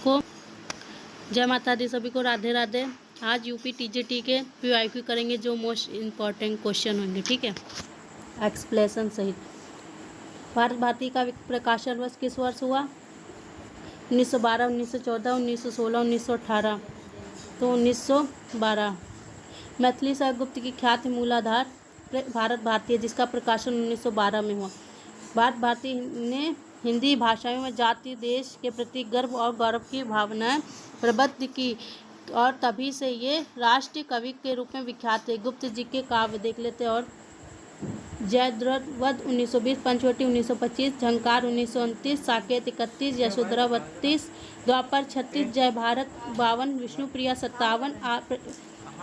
को जय माता दी, सभी को राधे राधे। आज यूपी टीजीटी के पीवाईक्यू करेंगे जो मोस्ट इम्पॉर्टेंट क्वेश्चन होंगे, ठीक है, एक्सप्लेनेशन सहित। भारत भारती का प्रकाशन वर्ष किस वर्ष हुआ? 1912, 1914, 1916, 1918। तो 1912। मैथिली गुप्त की ख्याति मूलाधार भारत भारती है, जिसका प्रकाशन 1912 में हुआ। भारत भारती ने हिंदी भाषा में जाति देश के प्रति गर्व और गौरव की भावनाएं प्रबुद्ध की और तभी से ये राष्ट्रीय कवि के रूप में विख्यात है। गुप्त जी के काव्य देख लेते हैं। और जयद्रथ 1920, पंचवटी 1925, झंकार 1929, साकेत 31, यशोधरा 32, द्वापर 36, जय भारत 52, विष्णुप्रिया 57,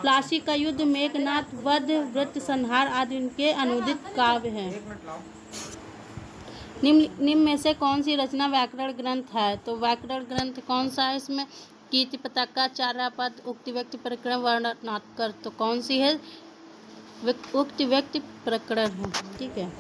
प्लासी का युद्ध, मेघनाथ वध, वृत्त संहार आदि उनके अनुदित काव्य हैं। निम्न में से कौन सी रचना व्याकरण ग्रंथ है? तो व्याकरण ग्रंथ कौन सा है इसमें? कीर्ति पताका, चार्यापद, उक्ति व्यक्ति प्रकरण, वर्णनात्मक। तो कौन सी है? उक्ति व्यक्ति प्रकरण है, ठीक है।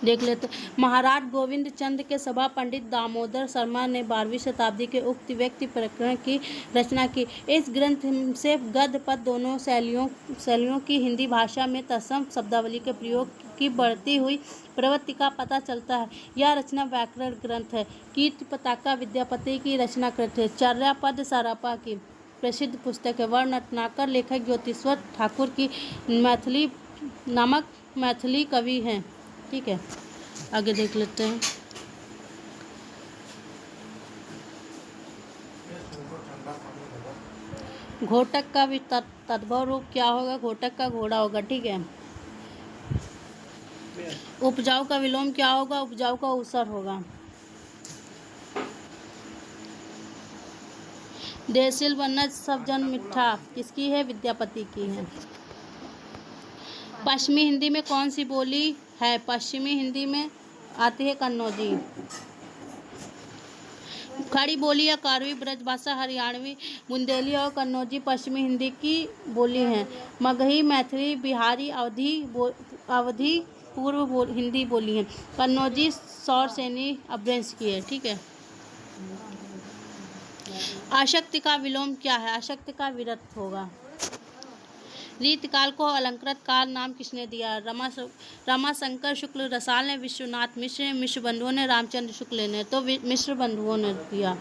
देख लेते। महाराज गोविंद चंद्र के सभा पंडित दामोदर शर्मा ने 12वीं शताब्दी के उक्ति व्यक्ति प्रकरण की रचना की। इस ग्रंथ से गद्य पद दोनों शैलियों की हिंदी भाषा में तत्सम शब्दावली के प्रयोग की बढ़ती हुई प्रवृत्ति का पता चलता है। यह रचना व्याकरण ग्रंथ है। कीर्ति पताका विद्यापति की रचना कृत है। चर्यापद सरापा की प्रसिद्ध पुस्तक है। वर्णनाकर लेखक ज्योतिषवर ठाकुर की मैथिली कवि हैं, ठीक है। आगे देख लेते हैं। घोटक का तद्भव रूप क्या होगा? घोटक का घोड़ा होगा, ठीक है। उपजाऊ का विलोम क्या होगा? उपजाऊ का ऊसर होगा। देशील बनज सब जन मिठा किसकी है? विद्यापति की है। पश्चिमी हिंदी में कौन सी बोली है? पश्चिमी हिंदी में आती है कन्नौजी। खड़ी बोली या कारवी ब्रजभाषा हरियाणवी, बुंदेली और कन्नौजी पश्चिमी हिंदी की बोली हैं। मगही, मैथिली, बिहारी, अवधी पूर्व हिंदी बोली हैं। कन्नौजी सौरसेनी अपभ्रंश की है, ठीक है। आशक्ति का विलोम क्या है? आशक्ति का विरत होगा। रीतकाल को अलंकृत काल नाम किसने दिया? रमाशंकर शुक्ल रसाल ने, विश्वनाथ मिश्र बंधुओं ने, रामचंद्र शुक्ल ने। तो मिश्र बंधुओं ने दिया।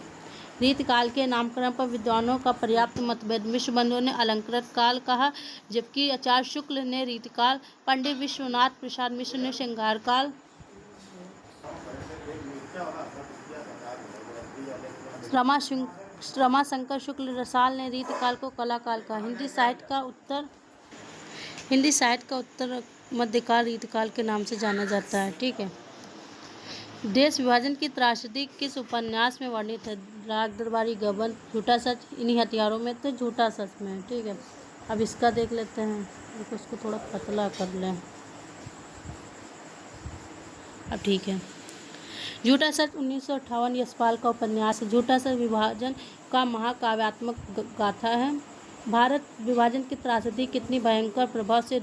रीतकाल के नामकरण पर विद्वानों का पर्याप्त मतभेद। मिश्र बंधुओं ने अलंकृत काल कहा, जबकि आचार्य शुक्ल ने रीतकाल, पंडित विश्वनाथ प्रसाद मिश्र ने श्रृंगार काल, रमाशंकर शुक्ल रसाल ने रीतकाल को कला काल कहा। हिंदी साहित्य का उत्तर मध्यकाल रीतकाल के नाम से जाना जाता है, ठीक है। देश विभाजन की त्रासदी किस उपन्यास में वर्णित है? राग दरबारी, गबन, झूठा सच, इन्हीं हथियारों में। तो झूठा सच में, ठीक है। अब इसका देख लेते हैं, तो उसको थोड़ा पतला कर लें। अब ठीक है। झूठा सच 1958 यशपाल का उपन्यास है। झूठा सच विभाजन का महाकाव्यात्मक गाथा है। भारत विभाजन की त्रासदी कितनी भयंकर प्रभाव से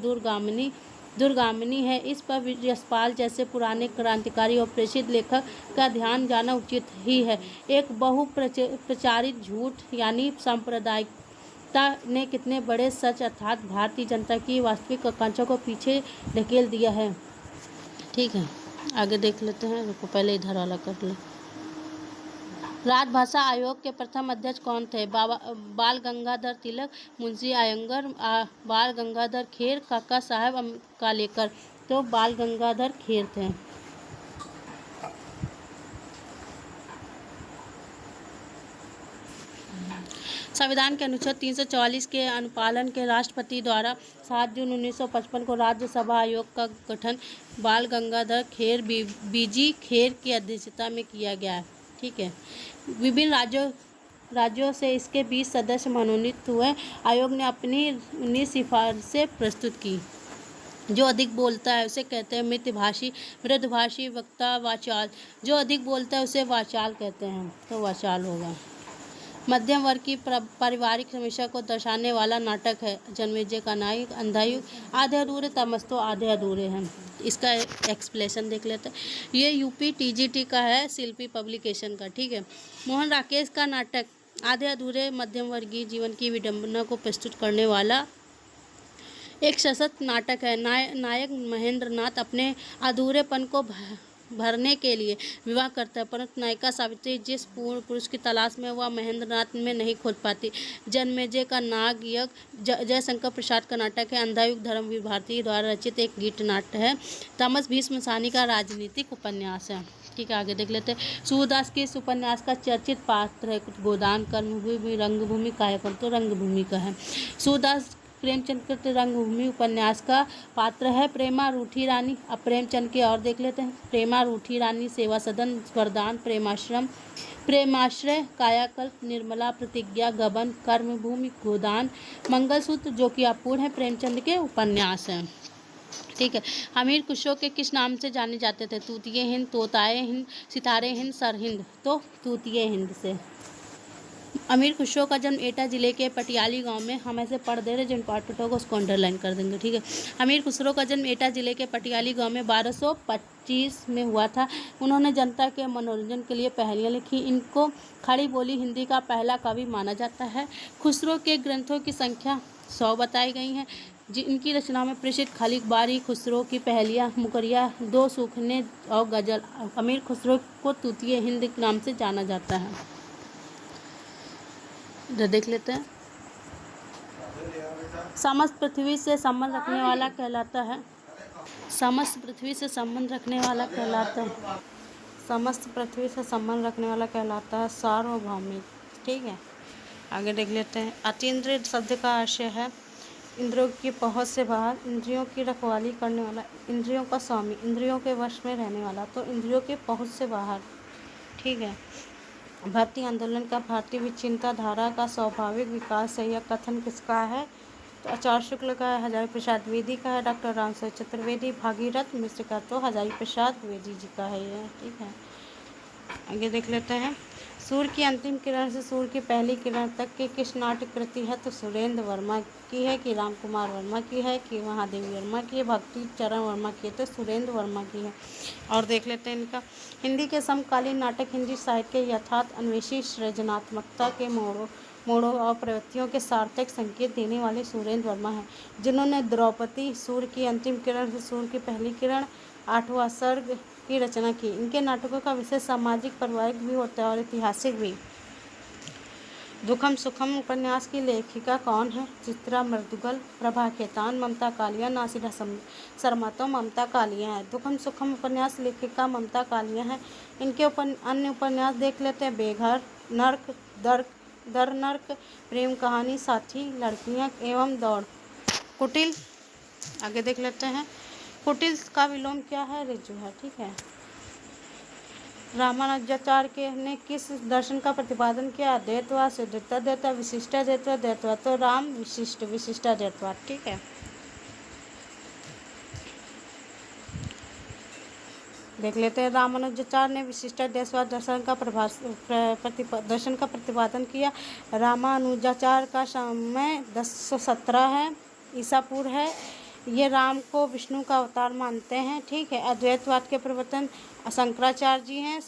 दूरगामिनी है, इस पर यशपाल जैसे पुराने क्रांतिकारी और प्रसिद्ध लेखक का ध्यान जाना उचित ही है। एक बहुप्रचारित झूठ यानी सांप्रदायिकता ने कितने बड़े सच अर्थात भारतीय जनता की वास्तविक आकांक्षा को पीछे ढकेल दिया है, ठीक है। आगे देख लेते हैं, रुको पहले इधर वाला कर ले। राजभाषा आयोग के प्रथम अध्यक्ष कौन थे? बाल गंगाधर तिलक, मुंशी अयंगर, बाल गंगाधर खेर, काका साहब कालेकर। तो बाल गंगाधर खेर थे। संविधान के अनुच्छेद 344 के अनुपालन के राष्ट्रपति द्वारा 7 जून 1955 को राज्यसभा आयोग का गठन बाल गंगाधर खेर बीजी खेर की अध्यक्षता में किया गया है, ठीक है। विभिन्न राज्यों से इसके 20 सदस्य मनोनीत हुए। आयोग ने अपनी 19 सिफारिशें प्रस्तुत की। जो अधिक बोलता है उसे कहते हैं मितभाषी, मृदभाषी, वक्ता, वाचाल। जो अधिक बोलता है उसे वाचाल कहते हैं, तो वाचाल होगा। मध्यम वर्ग की पारिवारिक समस्या को दर्शाने वाला नाटक है जन्मेजय का नायक, अंधा युग, आधे अधूरे, तमस्तु आधे अधूरे हैं। इसका एक्सप्लेनेशन देख लेते हैं। ये यूपी टीजीटी का है, शिल्पी पब्लिकेशन का, ठीक है। मोहन राकेश का नाटक आधे अधूरे मध्यम वर्गीय जीवन की विडंबना को प्रस्तुत करने वाला एक सशक्त नाटक है। नायक महेंद्र नाथ अपने अधूरेपन को भरने के लिए विवाह करता है, परंतु नायिका सावित्री जिस पूर्ण पुरुष की तलाश में वह महेंद्र नाथ में नहीं खोज पाती। जन्मेजय का नाग यज्ञ जयशंकर प्रसाद का नाटक है। अंधायुग धर्मवीर भारती द्वारा रचित एक गीत नाट्य है। थॉमस भीष्म साहनी का राजनीतिक उपन्यास है। ठीक है, आगे देख लेते हैं। सूरदास के इस उपन्यास का चर्चित पात्र है कुछ गोदान, कर्मभूमि, रंगभूमि, कायाकल्प तो रंगभूमि का है। सूरदास प्रेमचंद के रंगभूमि उपन्यास का पात्र है प्रेमा रूठी रानी। अब प्रेमचंद के और देख लेते हैं। प्रेमा रूठी रानी, सेवा सदन, वरदान, प्रेमाश्रम, प्रेमाश्रय, कायाकल्प, निर्मला, प्रतिज्ञा, गबन, कर्मभूमि, गोदान, मंगलसूत्र, जो कि अपूर्ण है, प्रेमचंद के उपन्यास हैं। ठीक है। अमीर खुसरो के किस नाम से जाने जाते थे? तूतिए हिंद, तोताए हिंद, सितारे हिंद, सरहिंद। तो तूतिए हिंद से। अमीर खुसरो का जन्म एटा जिले के पटियाली गांव में, हम ऐसे पढ़ दे रहे जिन पार्टों को उसको अंडरलाइन कर देंगे। ठीक है। अमीर खुसरो का जन्म एटा जिले के पटियाली गांव में 1225 में हुआ था। उन्होंने जनता के मनोरंजन के लिए पहेलियाँ लिखी। इनको खड़ी बोली हिंदी का पहला कवि माना जाता है। खुसरो के ग्रंथों की संख्या 100 बताई गई हैं। जिनकी रचना में प्रसिद्ध खालिक बारी, खुसरो की पहेलियाँ, मुकरिया, दो सूखने और गजल। अमीर खुसरो को तूतिए हिंद नाम से जाना जाता है। देख लेते हैं। समस्त पृथ्वी से संबंध रखने वाला कहलाता है। समस्त पृथ्वी से संबंध रखने वाला कहलाता है। समस्त पृथ्वी से संबंध रखने वाला कहलाता है सार्वभौमिक। ठीक है, आगे देख लेते हैं। अतीन्द्रिय शब्द का आशय है इंद्रियों की पहुँच से बाहर, इंद्रियों की रखवाली करने वाला, इंद्रियों का स्वामी, इंद्रियों के वश में रहने वाला। तो इंद्रियों की पहुँच से बाहर। ठीक है। भारतीय आंदोलन का भारतीय विचिंताधारा का स्वाभाविक विकास है, यह कथन किसका है? तो आचार्य शुक्ल का है, हजारी प्रसाद द्विवेदी का है, डॉक्टर रामसर चतुर्वेदी, भागीरथ मिश्र का। तो हजारी प्रसाद द्विवेदी जी का है यह। ठीक है, आगे देख लेते हैं। सूर्य की अंतिम किरण से सूर्य की पहली किरण तक की किस नाट्य कृति है? तो सुरेंद्र वर्मा की है कि राम कुमार वर्मा की है कि महादेवी वर्मा की है, भक्ति चरण वर्मा की है। तो सुरेंद्र वर्मा की है। और देख लेते हैं इनका। हिंदी के समकालीन नाटक हिंदी साहित्य के यथार्थ अन्वेषी सृजनात्मकता के मोड़ों और प्रवृत्तियों के सार्थक संकेत देने वाले सुरेंद्र वर्मा हैं, जिन्होंने द्रौपदी, सूर्य की अंतिम किरण से सूर्य की पहली किरण, 8वां सर्ग की रचना की। इनके नाटकों का विषय सामाजिक, पारिवारिक भी होता है और ऐतिहासिक भी। दुखम सुखम उपन्यास की लेखिका कौन है? चित्रा मृदुगल, प्रभा खेतान, ममता कालिया, नासिरा शर्मा। तो ममता कालिया है। दुखम सुखम उपन्यास लेखिका ममता कालिया है। इनके अन्य उपन्यास देख लेते हैं। बेघर, नर्क, दर नर्क, प्रेम कहानी, साथी, लड़कियां एवं दौड़, कुटिल। आगे देख लेते हैं। कुटिल का विलोम क्या है? ऋजु है। ठीक है। रामानुजाचार्य ने किस दर्शन का प्रतिपादन किया? अद्वैतवाद, शुद्धताद्वैतवाद, विशिष्टाद्वैतवाद, द्वैतवाद। तो राम विशिष्टाद्वैतवाद। ठीक है, देख लेते हैं। रामानुजाचार्य ने विशिष्टाद्वैतवाद दर्शन का प्रतिपादन किया। रामानुजाचार्य का समय 1017 है, ईसा पूर्व है। ये राम को विष्णु का अवतार मानते हैं। ठीक है। अद्वैतवाद के प्रवर्तन शंकराचार्य जी हैं।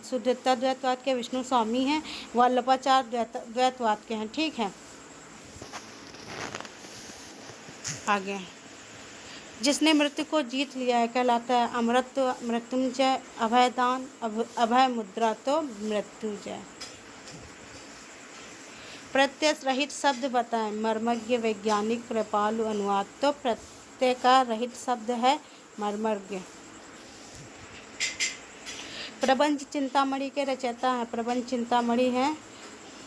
शुद्धताद्वैतवाद के विष्णु स्वामी हैं। वल्लभाचार्य द्वैतवाद के हैं। ठीक है, आगे। जिसने मृत्यु को जीत लिया है कहलाता है अमृत, मृत्युंजय, अभयदान, अभय मुद्रा। तो मृत्युंजय। प्रत्यय रहित शब्द बताएं। मर्मज्ञ, वैज्ञानिक, कृपालु, अनुवाद। तो प्रत्यय का रहित शब्द है मर्मज्ञ। प्रबंध चिंतामणि के रचयिता हैं। प्रबंध चिंतामणि है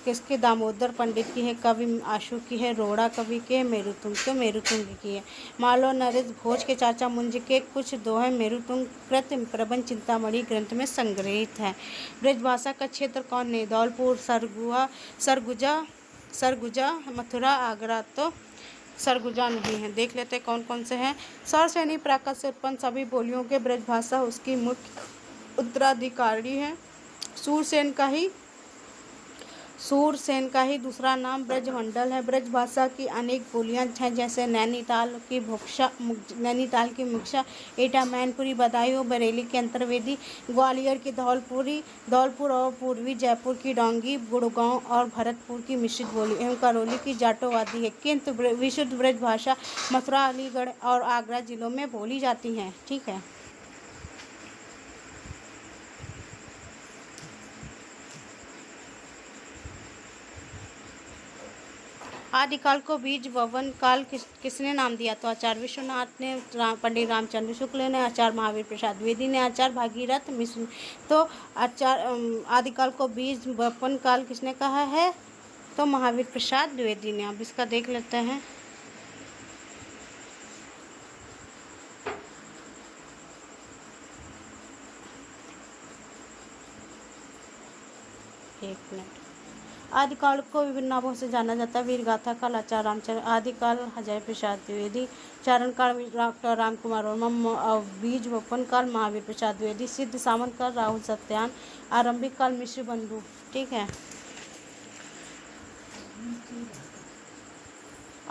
किसके? दामोदर पंडित की है, कवि आशु की है, रोड़ा कवि के, मेरुतुंग। तो मेरुतुंग की है। मालो नरेश भोज के चाचा मुंज के कुछ दोहे मेरुतुंग कृत प्रबंध चिंतामणि ग्रंथ में संग्रहित है। ब्रजभाषा का क्षेत्र कौन है? धौलपुर, सरगुजा, मथुरा, आगरा। तो सरगुजा नहीं है। देख लेते हैं कौन कौन से हैं। सरश्रेणी प्राकृत से उत्पन्न सभी बोलियों के ब्रजभाषा उसकी मुख्य उत्तराधिकारी है। सूरसेन का ही दूसरा नाम ब्रजमंडल है। ब्रज भाषा की अनेक बोलियां हैं, जैसे नैनीताल की मुक्शा, एटा, मैनपुरी, बदायूं, बरेली की अंतर्वेदी, ग्वालियर की धौलपुर और पूर्वी जयपुर की डोंगी, गुड़गांव और भरतपुर की मिश्रित बोली एवं करौली की जाटोवादी है। किंतु विशुद्ध ब्रज भाषा मथुरा, अलीगढ़ और आगरा जिलों में बोली जाती है। ठीक है। आदिकाल को बीज भवन काल किसने नाम दिया? तो आचार्य विश्वनाथ ने, पंडित रामचंद्र शुक्ल ने, आचार्य महावीर प्रसाद द्विवेदी ने, आचार्य भागीरथ मिश्र ने। तो आदिकाल को बीज भवन काल किसने कहा है? तो महावीर प्रसाद द्विवेदी ने। अब इसका देख लेते हैं। एक मिनट। आदिकाल को विभिन्न नामों से जाना जाता है। वीर गाथा काल आचार्य रामचंद्र, आदिकाल हजारी प्रसाद द्विवेदी, चारण काल डॉक्टर राम कुमार वर्मा, बीज वपन काल महावीर प्रसाद द्विवेदी, सिद्ध सामंत काल राहुल सत्यान, आरंभिक काल मिश्र बंधु। ठीक है।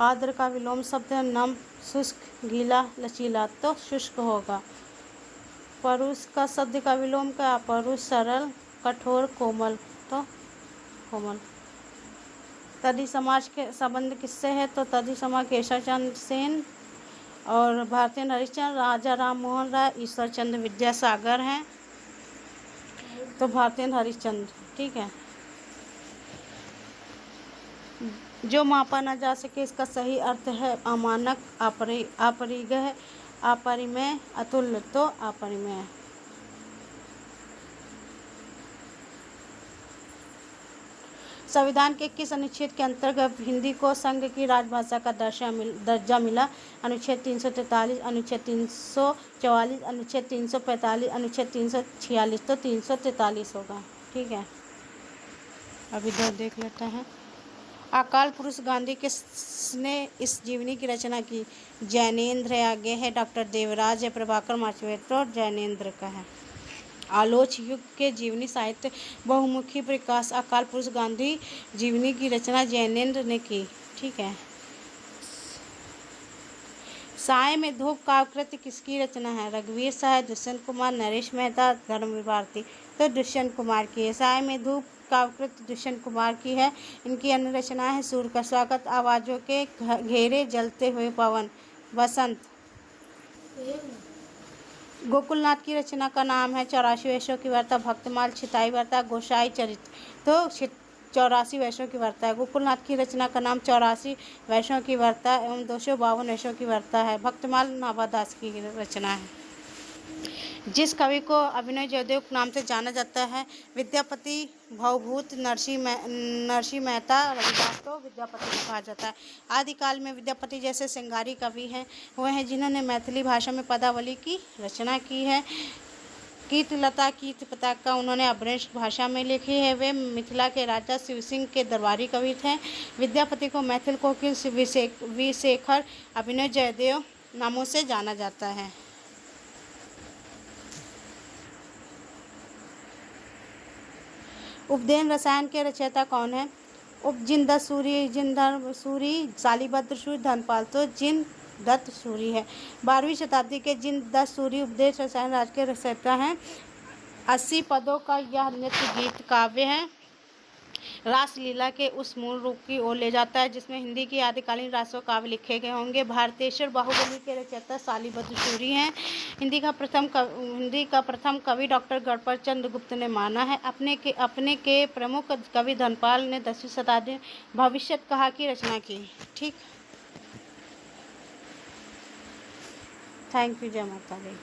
आर्द्र का विलोम शब्द है नम, शुष्क, गीला, लचीला, तो शुष्क होगा। परुष का शब्द का विलोम क्या? परुष, सरल, कठोर, कोमल, तो कोमल। तदी समाज के संबंध किससे है? तो तदी समाज केशवचंद्र सेन और भारतीय हरिश्चंद्र, राजा राम मोहन राय, ईश्वर चंद्र विद्यासागर हैं, तो भारतीय हरिश्चंद्र। ठीक है। जो मापा न जा सके, इसका सही अर्थ है अमानक, अपरिग्रह, अपरिमेय, अतुल्य, तो अपरिमेय। संविधान के किस अनुच्छेद के अंतर्गत हिंदी को संघ की राजभाषा का दर्जा मिला? अनुच्छेद 343, अनुच्छेद 344, अनुच्छेद 345, अनुच्छेद 346, तो 343 होगा। ठीक है। अभी दो देख लेते हैं। अकाल पुरुष गांधी किसने इस जीवनी की रचना की? जैनेंद्र है, आगे है डॉक्टर देवराज है, प्रभाकर माचवेत्र और जैनेंद्र का है। आलोच युग के जीवनी साहित्य बहुमुखी प्रकाश अकाल पुरुष गांधी जीवनी की रचना जैनेंद्र ने की। ठीक है। साय में धूप काव्यकृति किसकी रचना है? रघुवीर साय, दुष्यंत कुमार, नरेश मेहता, धर्मवीर भारती, तो दुष्यंत कुमार की है। साय में धूप काव्यकृति दुष्यंत कुमार की है। इनकी अन्य रचना है सूर्य का स्वागत, आवाजों के घेरे, जलते हुए पवन, बसंत। गोकुलनाथ की रचना का नाम है 84 वर्षों की वार्ता, भक्तमाल, छिताई वार्ता, गोसाई चरित्र, तो 84 वर्षों की वार्ता है। गोकुलनाथ की रचना का नाम 84 वर्षों की वार्ता एवं 252 वर्षों की वार्ता है। भक्तमाल नाभादास की रचना है। जिस कवि को अभिनव जयदेव नाम से जाना जाता है? विद्यापति, भवभूत, नरसिंह मेहता, रविदास, को विद्यापति को कहा जाता है। आदिकाल में विद्यापति जैसे श्रृंगारी कवि हैं वह हैं जिन्होंने मैथिली भाषा में पदावली की रचना की है। कीर्तिलता, कीर्ति पताका उन्होंने अभ्रंश भाषा में लिखी है। वे मिथिला के राजा शिवसिंह के दरबारी कवि थे। विद्यापति को मैथिल कोकिल, विशेखर, अभिनव जयदेव नामों से जाना जाता है। उपदेन रसायन के रचयिता कौन है? जिन दत्त सूरी, जिनधर्म सूरी, शालिभद्र सूरी, धनपाल, तो जिन दत्त सूरी है। 12वीं शताब्दी के जिन दत्त सूरी उपदेश रसायन राज के रचयिता हैं। 80 पदों का यह नृत्य गीत काव्य है। रासलीला के उस मूल रूप की ओर ले जाता है जिसमें हिंदी की आदिकालीन रासो काव्य लिखे गए होंगे। भारतेश्वर बाहुबली के रचयिता शालिभद्र सूरी हैं। हिंदी का प्रथम कवि डॉक्टर गणपत चंद्र गुप्त ने माना है। अपने के प्रमुख कवि धनपाल ने 10वीं शताब्दी में भविष्यत कहा की रचना की। ठीक। Thank you. जय माता दी।